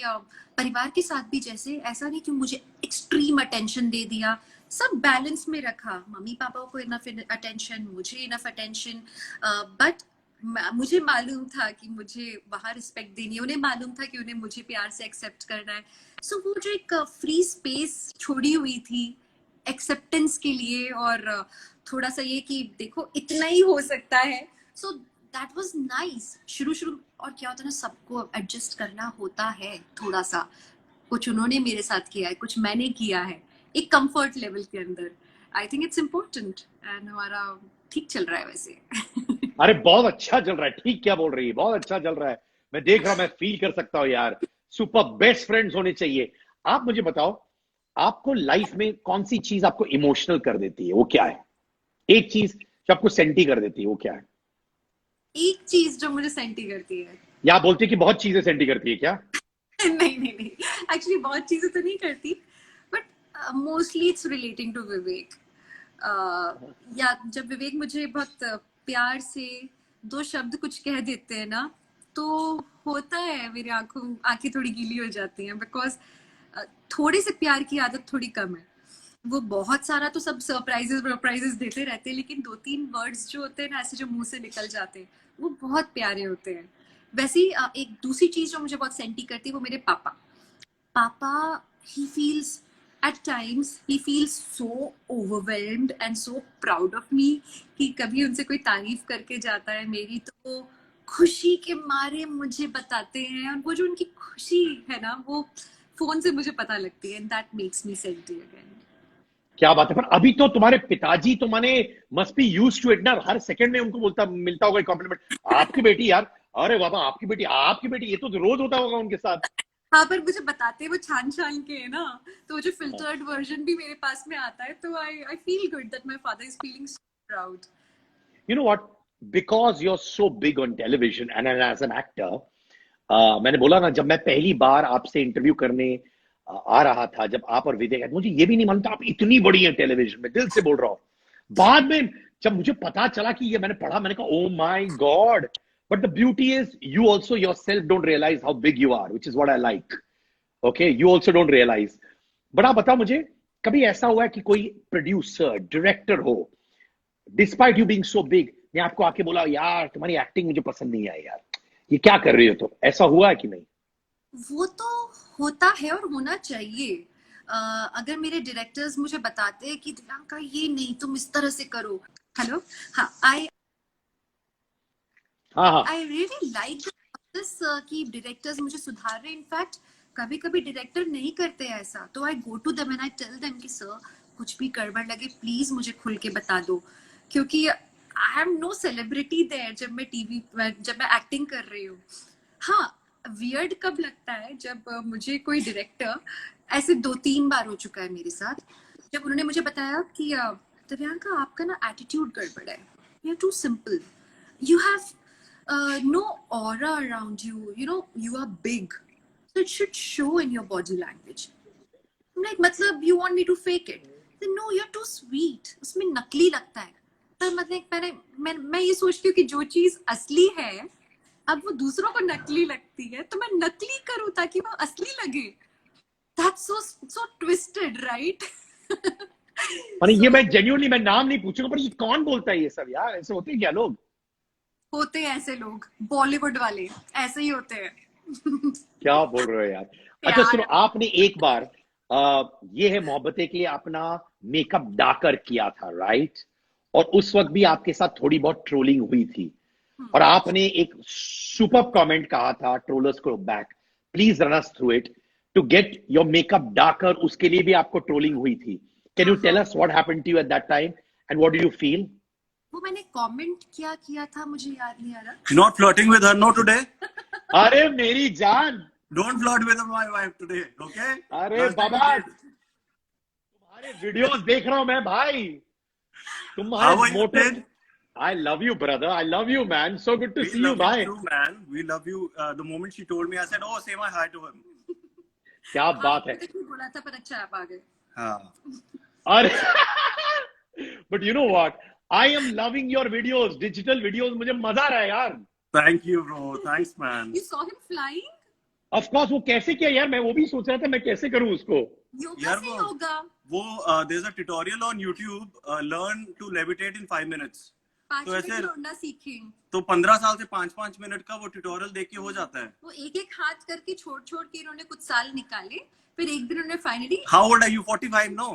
परिवार के साथ भी जैसे ऐसा नहीं कि मुझे एक्सट्रीम अटेंशन दे दिया. सब बैलेंस में रखा. मम्मी पापा को इनफ अटेंशन, मुझे इनफ अटेंशन. बट मुझे मालूम था कि मुझे वहां रिस्पेक्ट देनी है, उन्हें मालूम था कि उन्हें मुझे प्यार से एक्सेप्ट करना है. सो वो जो एक फ्री स्पेस छोड़ी हुई थी एक्सेप्टेंस के लिए, और थोड़ा सा ये कि देखो इतना ही हो सकता है. सो दैट वाज नाइस शुरू शुरू. और क्या होता है ना, सबको एडजस्ट करना होता है थोड़ा सा. कुछ उन्होंने मेरे साथ किया है, कुछ मैंने किया है, एक कंफर्ट लेवल के अंदर. I think it's important. And हमारा ठीक चल रहा है वैसे. अरे बहुत अच्छा चल रहा है. ठीक क्या बोल रही है, बहुत अच्छा चल रहा है. मैं देख रहा हूं, मैं फील कर सकता हूँ यार. सुपर बेस्ट फ्रेंड्स होने चाहिए. आप मुझे बताओ, आपको लाइफ में कौन सी चीज आपको इमोशनल कर देती है, वो क्या है? एक चीज जो आपको सेंटी कर देती है, वो क्या है? एक चीज जो मुझे सेंटी करती है? या आप बोलते कि बहुत चीजें सेंटी करती है क्या? नहीं नहीं नहीं, एक्चुअली बहुत चीजें तो नहीं करती, but mostly it's relating to Vivek. या जब विवेक मुझे बहुत प्यार से 2 शब्द कुछ कह देते हैं ना, तो होता है मेरी आंखें थोड़ी गीली हो जाती हैं. बिकॉज थोड़े से प्यार की आदत थोड़ी कम है. वो बहुत सारा तो सब सरप्राइजेस देते रहते हैं, लेकिन 2-3 वर्ड्स जो होते हैं ना ऐसे जो मुंह से निकल जाते हैं, वो बहुत प्यारे होते हैं. वैसे ही एक दूसरी चीज जो मुझे बहुत सेंटी करती है वो मेरे पापा. पापा, he feels at times he feels so overwhelmed and so proud of me कि कभी उनसे कोई तारीफ करके जाता है मेरी, तो वो खुशी के मारे मुझे बताते हैं. और वो जो उनकी खुशी है ना, वो फोन से मुझे पता लगती है. and that makes me senti again. क्या बात है. पर अभी तो तुम्हारे पिताजी तो माने must be used to it ना. हर सेकंड में उनको मिलता होगा कॉम्प्लीमेंट. आपकी बेटी यार, अरे बाबा आपकी बेटी, ये तो रोज होता होगा उनके साथ. हाँ, पर मुझे बताते वो छान छान के है ना, तो जो फिल्टर्ड वर्जन भी मेरे पास में आता है, तो I feel good that my father is feeling so proud. You know what? Because you're so big on television and as an actor, मैंने बोला ना, जब मैं पहली बार आपसे इंटरव्यू करने आ रहा था, जब आप और विवेक, मुझे ये भी नहीं मालूम था आप इतनी बड़ी हैं टेलीविजन में. दिल से बोल रहा हूँ. बाद में जब मुझे पता चला कि ये मैंने पढ़ा, मैंने कहा oh my god. But the beauty is you also yourself don't realise how big you are, which is what I like. Okay, you also don't realise. But आप बताओ मुझे, कभी ऐसा हुआ है कि कोई प्रोड्यूसर डायरेक्टर हो, despite you being so big, ने आपको आके बोला यार तुम्हारी एक्टिंग मुझे पसंद नहीं आई यार, ये क्या कर रही हो? तो ऐसा हुआ है कि नहीं? वो तो होता है और होना चाहिए. अगर मेरे डायरेक्टर्स मुझे बताते हैं कि दिव्यांका ये नहीं, तुम इस तरह से करो. हेलो. हाँ, आई रियली लाइक दिस कि डायरेक्टर्स मुझे सुधार रहे. इनफैक्ट कभी कभी डायरेक्टर नहीं करते ऐसा, तो I go to them and I tell them कि सर कुछ भी गड़बड़ लगे प्लीज मुझे खुल के बता दो. क्योंकि I am no celebrity there जब मैं एक्टिंग कर रही हूँ। हाँ, वियर्ड कब लगता है जब मुझे कोई डायरेक्टर, ऐसे 2-3 बार हो चुका है मेरे साथ, जब उन्होंने मुझे बताया कि दिव्यांका आपका ना एटीट्यूड गड़बड़ है, you are too simple, you have no aura around you, you know you are big, so it should show in your body language. I'm like, मतलब you want me to fake it? Then no, you're too sweet. उसमें नकली लगता है। तो मतलब मैं ये सोचती हूँ कि जो चीज असली है, अब वो दूसरों को नकली लगती है, तो मैं नकली करूँ ताकि वो असली लगे। That's so twisted, right? ये मैं जेन्युइनली मैं नाम नहीं पूछूंगा, पर ये कौन बोलता है ये सब यार? ऐसे होते हैं क्या लोग? होते हैं ऐसे लोग, बॉलीवुड वाले ऐसे ही होते हैं। क्या बोल रहे हो यार? अच्छा सुनो, आपने एक बार ये है मोहब्बतें के लिए अपना मेकअप डाकर किया था, राइट? और उस वक्त भी आपके साथ थोड़ी बहुत ट्रोलिंग हुई थी, और आपने एक सुपर कमेंट कहा था ट्रोलर्स को back, please run us through it to get your makeup darker. उसके लिए भी आपको ट्रोलिंग हुई थी। Can you tell us what happened to you at that time and what did you feel? वो मैंने कमेंट क्या किया था मुझे याद नहीं आ रहा। Not flirting with her, no today. अरे मेरी जान, Don't flirt with my wife today, okay? अरे बाबा, तुम्हारे वीडियोस देख रहा हूं मैं भाई, तुम्हारे मोटे। I love you, brother. I love you, man. So good to see you, bhai. Too, man. We love you. The moment she told me, I said, "Oh, say my hi to him." क्या बात है? बोला था पर अच्छा आप आ गए। हाँ। अरे but you know what? I am loving your videos, digital videos. मुझे मजा आ रहा है यार। Thank you, bro. Thanks, man. You saw him flying? Of course, वो कैसे किया यार? मैं वो भी सोच रहा था मैं कैसे करूं उसको। योगा से होगा। वो there's a tutorial on YouTube. Learn to levitate in 5 minutes. तो ऐसे उड़ना सीखें। तो 15 साल से 5-5 मिनट का वो ट्यूटोरियल देख के हो जाता है। वो एक हाथ करके छोड़ के इन्होंने कुछ साल निकाले, फिर एक दिन उन्होंने finally. How old are you? 45, no?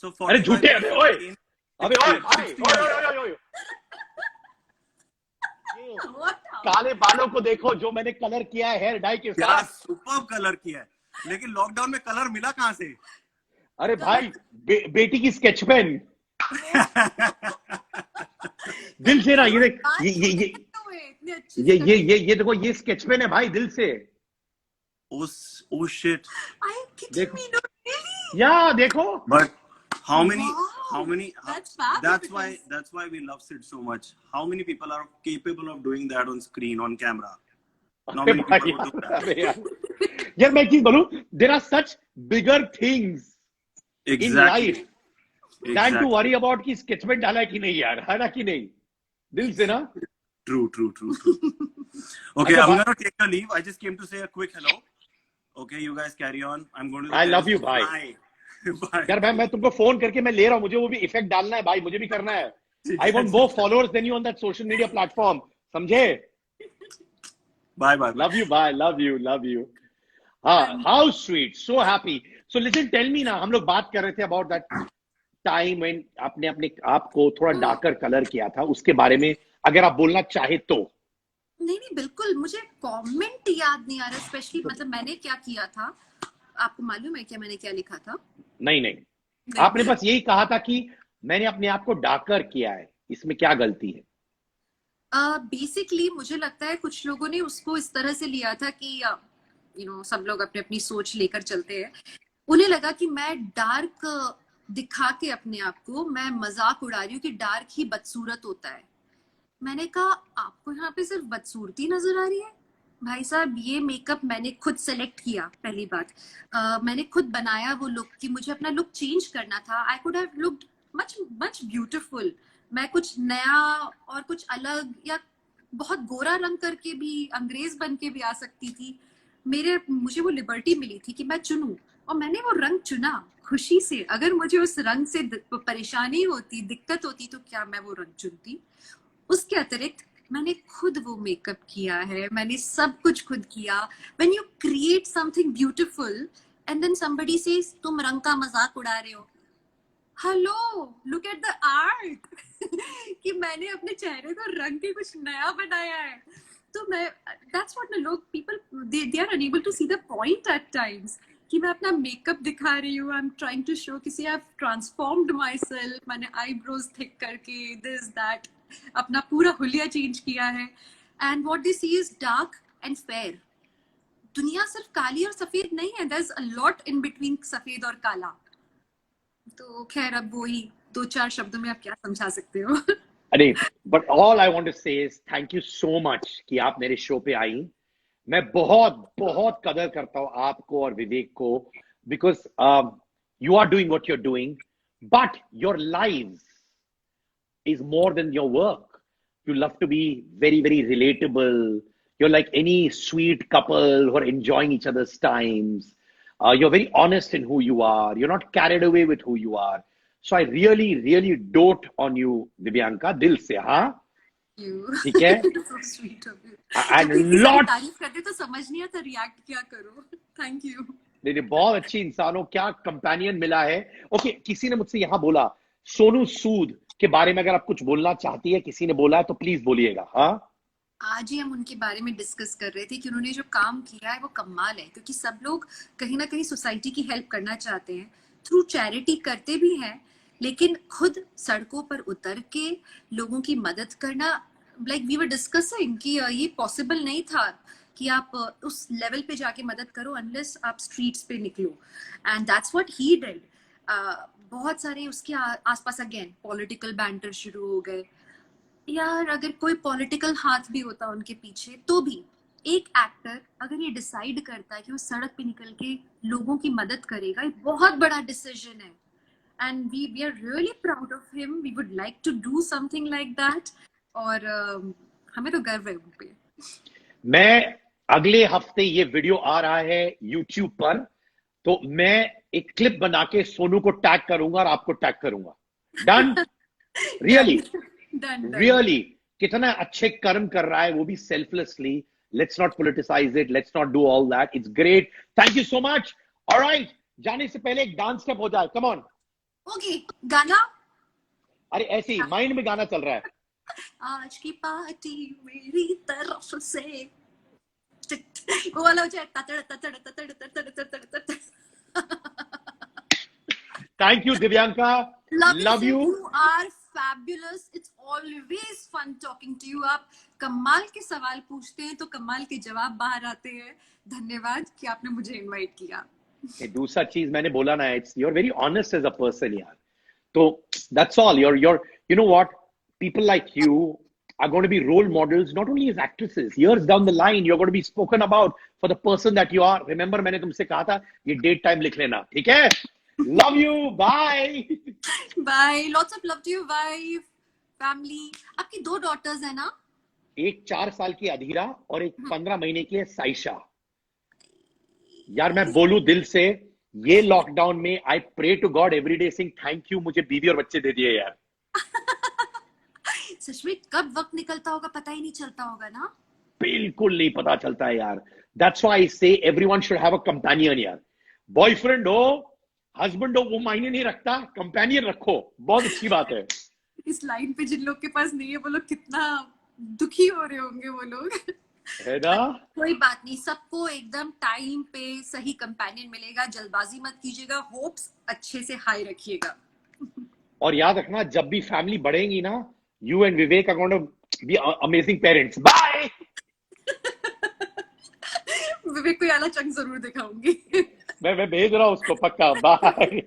So 45. अरे झूठे अबे ओए, ओए काले बालों को देखो जो मैंने कलर किया है हेयर डाई के साथ। सुपर्ब कलर किया है, लेकिन लॉकडाउन में कलर मिला कहाँ से? अरे भाई बेटी की स्केच पेन। दिल से ना, ये देख, ये देखो, ये स्केच पेन है भाई, दिल से। Oh shit. देखो या देखो। But how many that's why we love Sid so much. How many people are capable of doing that on screen, on camera? Not many people would do that. यार मैं चीज बोलूं, there are such bigger things in life than to worry about कि sketch pen डाला है कि नहीं यार, है ना कि नहीं? दिल से ना। True. Okay, I'm gonna take a leave. I just came to say a quick hello. Okay, you guys carry on. I'm going to. I love you, bye. Bye. यार मैं तुमको फोन करके मैं ले रहा हूँ, मुझे वो भी इफेक्ट डालना है भाई, मुझे भी करना है। I want more followers than you on that social media platform. समझे? Bye. Love you, bye. Love you. How sweet, so happy. So listen, tell me ना, हम लोग बात कर रहे थे about that time when आपने अपने आप को थोड़ा डार्कर कलर किया था, उसके बारे में अगर आप बोलना चाहे तो। नहीं बिल्कुल, मुझे कमेंट याद नहीं आ रहा स्पेशली, मतलब मैंने क्या किया था, आपको मालूम है क्या मैंने क्या लिखा था? नहीं। आपने बस यही कहा था कि मैंने अपने आप को डार्कर किया है, इसमें क्या गलती है? बेसिकली मुझे लगता है कुछ लोगों ने उसको इस तरह से लिया था कि सब लोग अपनी अपनी सोच लेकर चलते हैं। उन्हें लगा कि मैं डार्क दिखा के अपने आप को मैं मजाक उड़ा रही हूँ कि डार्क ही बदसूरत होता है। मैंने कहा आपको यहाँ पे सिर्फ बदसूरती नजर आ रही है भाई साहब, ये मेकअप मैंने खुद सेलेक्ट किया, पहली बात। मैंने खुद बनाया वो लुक कि मुझे अपना लुक चेंज करना था। I could have looked much beautiful. मैं कुछ नया और कुछ अलग या बहुत गोरा रंग करके भी, अंग्रेज बन के भी आ सकती थी। मुझे वो लिबर्टी मिली थी कि मैं चुनूं, और मैंने वो रंग चुना खुशी से। अगर मुझे उस रंग से परेशानी होती, दिक्कत होती, तो क्या मैं वो रंग चुनती? उसके अतिरिक्त मैंने खुद वो मेकअप किया है, मैंने सब कुछ खुद किया। When you create something beautiful and then somebody says तुम रंग का मजाक उड़ा रहे हो, hello look at the art कि मैंने अपने चेहरे को रंग के कुछ नया बनाया है। तो मैं that's what the लोग people they are unable to see the point at times कि मैं अपना मेकअप दिखा रही हूँ, I am trying to show किसी I have transformed myself, मैंने आईब्रोज थिक करके दिस दैट अपना पूरा हुलिया चेंज किया है, and what they see is dark and fair. दुनिया सिर्फ काली और सफेद नहीं है, there is a lot in between सफेद और काला। तो खैर अब वही 2-4 शब्दों में आप क्या समझा सकते हो। अरे but all I want to say is thank you so much कि आप मेरे शो पे आई। मैं बहुत बहुत कदर करता हूं आपको और विवेक को, because you are doing what you are doing, but your lives is more than your work. You love to be very, very relatable. You're like any sweet couple who are enjoying each other's times. You're very honest in who you are. You're not carried away with who you are. So I really, really dote on you, Divyanka, dil se, हाँ? ठीक है? So sweet of you. And जब इतनी सारी lots. तारीफ करते तो समझ नहीं आता रिएक्ट क्या करूं। Thank you. नहीं, बहुत अच्छी इंसानों, क्या कंपेनियन मिला है। ओके, किसी ने मुझसे यहाँ बोला सोनू सूद के बारे में अगर आप कुछ बोलना चाहती है, किसी ने बोला है तो प्लीज बोलिएगा। हाँ, आज ही हम उनके बारे में डिस्कस कर रहे थे कि उन्होंने जो काम किया है वो कमाल है, क्योंकि सब लोग कहीं ना कहीं सोसाइटी की हेल्प करना चाहते हैं, थ्रू चैरिटी करते भी हैं, लेकिन खुद सड़कों पर उतर के लोगों की मदद करना, लाइक वी वर डिस्कसिंग कि ये पॉसिबल नहीं था कि आप उस लेवल पे जाके मदद करो अनलेस आप स्ट्रीट्स पे निकलो, and that's what he did. बहुत सारे उसके आसपास अगेन पॉलिटिकल बैंटर शुरू हो गए। यार अगर कोई पॉलिटिकल हाथ भी होता उनके पीछे तो भी एक एक्टर अगर ये डिसाइड करता है कि वो सड़क पे निकल के लोगों की मदद करेगा, ये बहुत बड़ा डिसीजन है, and we are really proud of him, we would like to do something like that, और हमें तो गर्व है उन पे। मैं अगले हफ्ते ये वीडियो आ रहा है YouTube पर, तो मैं एक क्लिप बना के सोनू को टैग करूंगा और आपको टैग करूंगा। डन? रियली रियली कितना अच्छे कर्म कर रहा है वो भी selflessly. Let's not politicise it, let's not do all that. It's great, thank you so much. Alright, जाने से पहले एक डांस स्टेप हो जाए, कम ऑन। ओके, गाना? अरे ऐसे ही माइंड में गाना चल रहा है। आज की पार्टी मेरी तरफ से, वो वाला हो जाए, ततड़ ततड़ ततड़ ततड़ ततड़ ततड़। Thank you, Divyanka. Love you. You are fabulous. It's always fun talking to you. आप कमाल के सवाल पूछते हैं तो कमाल के जवाब बाहर आते हैं। धन्यवाद कि आपने मुझे इनवाइट किया। दूसरा चीज मैंने बोला ना, it's you're very honest as a person, यार। तो that's all. You're you know what? People like you are going to be role models not only as actresses. Years down the line, you're going to be spoken about for the person that you are. Remember, मैंने तुमसे कहा था ये date time लिख लेना, ठीक है? Love you. Bye. Bye. Lots of love to your wife, family. आपकी 2 daughters है ना? एक 4 साल की अधीरा और एक 15 महीने की है साइशा। यार मैं बोलूं दिल से, ये लॉकडाउन में I pray to god every day sing thank you, मुझे बीवी और बच्चे दे दिए यार। सच में कब वक्त निकलता होगा पता ही नहीं चलता होगा ना? बिल्कुल नहीं पता चलता है यार। दैट्स व्हाई आई से everyone should have a companion यार। बॉयफ्रेंड हो, हस्बैंड हो, वो मायने नहीं रखता, कंपेनियन रखो, बहुत अच्छी बात है। इस लाइन पे जिन लोग के पास नहीं है वो लोग कितना दुखी हो रहे होंगे वो लोग, है ना? कोई बात नहीं, सबको एकदम टाइम पे सही कंपेनियन मिलेगा। जल्दबाजी मत कीजिएगा, होप्स अच्छे से हाई रखिएगा। और याद रखना, जब भी फैमिली बढ़ेगी ना, you and Vivek are going to be amazing parents. Bye. Vivek को याला चंग जरूर दिखाऊंगी। मैं भेज रहा हूँ उसको पक्का। Bye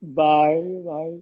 bye bye.